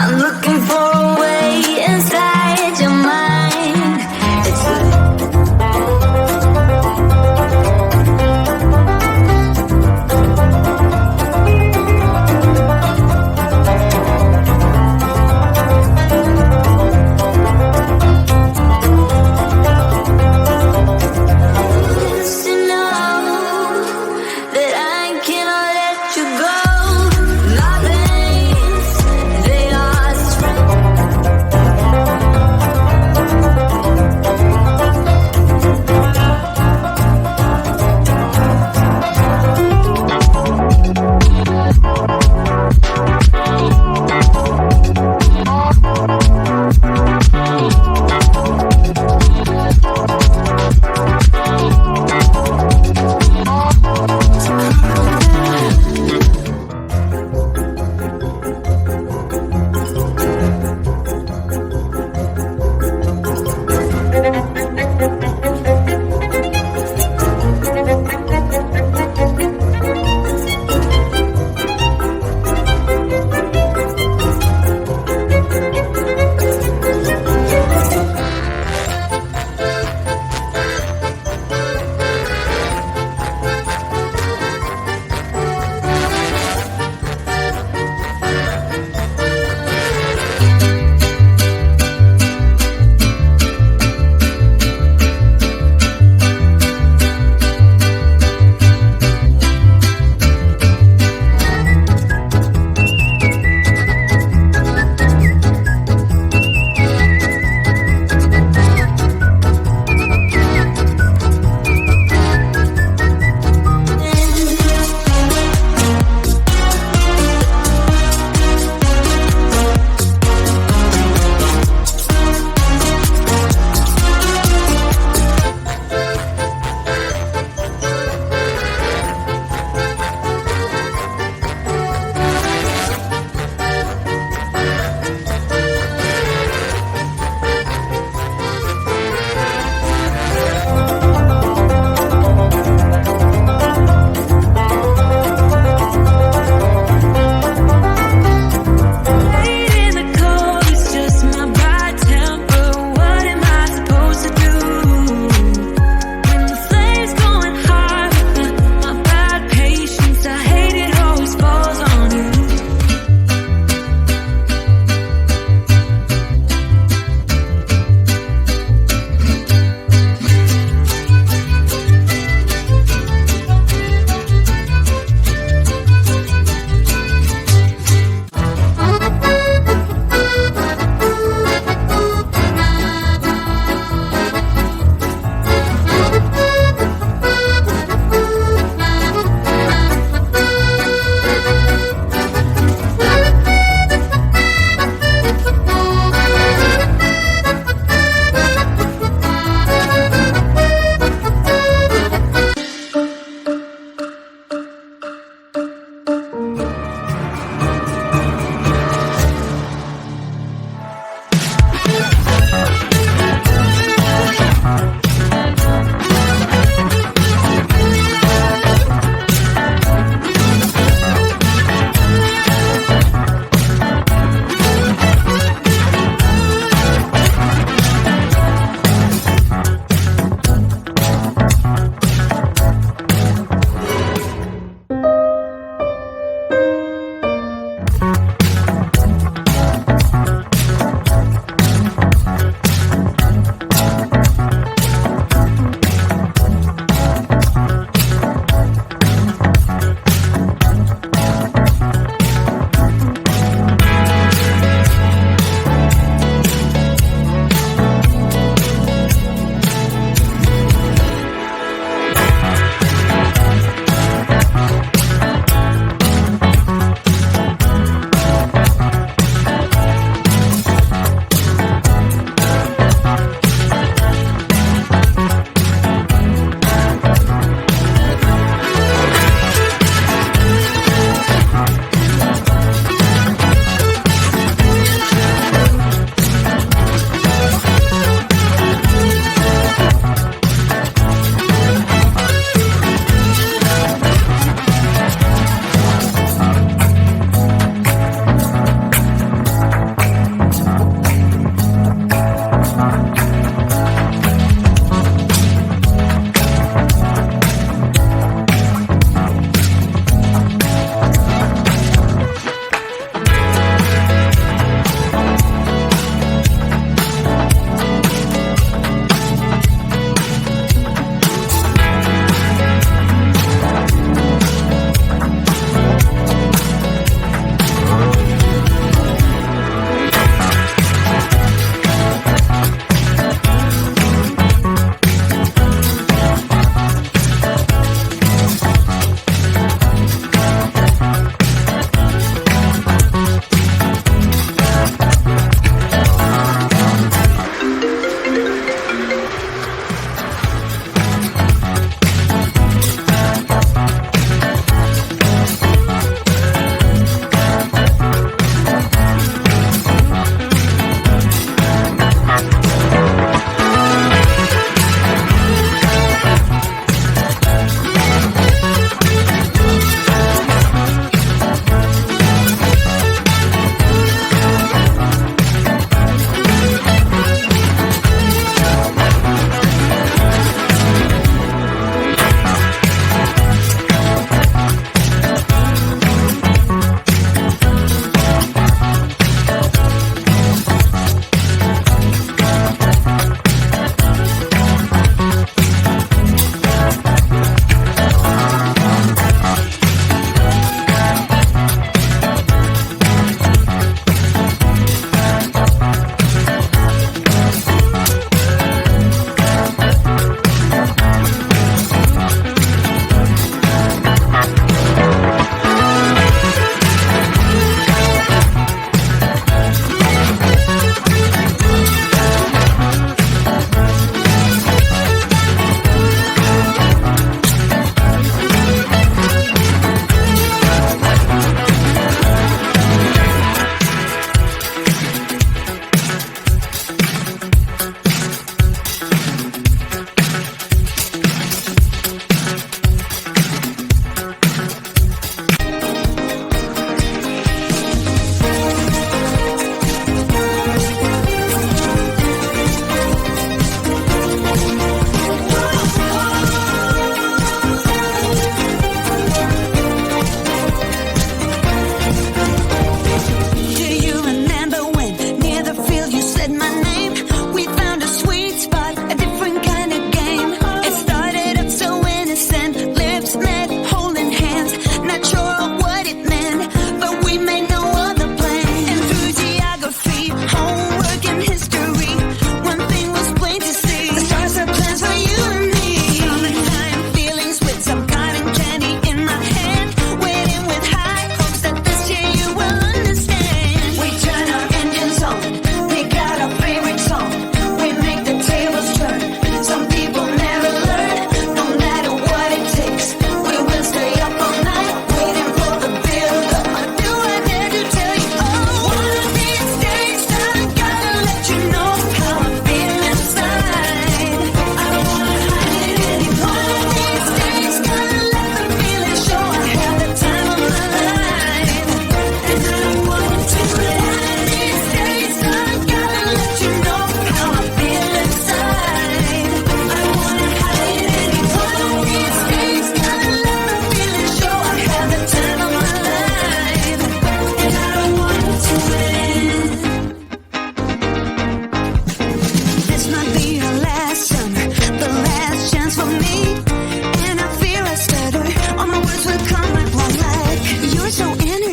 I'm looking for a way inside your mind. It's to know that I cannot let you go. My veins, they are strong.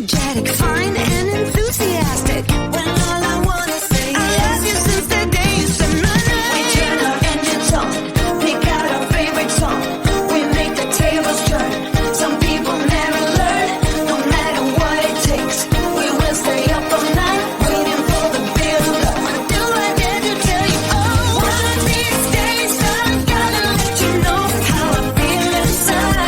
energetic, fine and enthusiastic. When all I wanna say I love you since the day you said my name. We turn our engines on, pick out our favorite song. We make the tables turn. Some people never learn, no matter what it takes. We will stay up all night, waiting for the build-up. Do I dare to tell you, oh, one of these days I'm gonna let you know how I feel inside.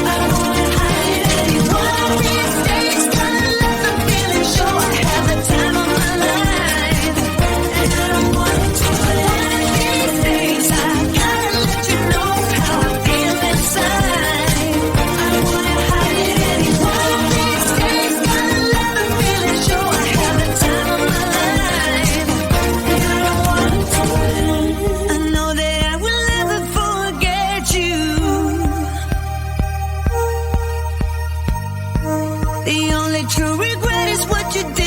I wanna hide it any one of these days. Gonna let the feeling show I have the time of my life. And I don't want it to. One of these days I gotta let you know how I feel inside. I wanna hide it any one of these days. Gonna let the feeling show I have the time of my life. And I don't want it to. I know that I will never forget you. The only true regret is what you did.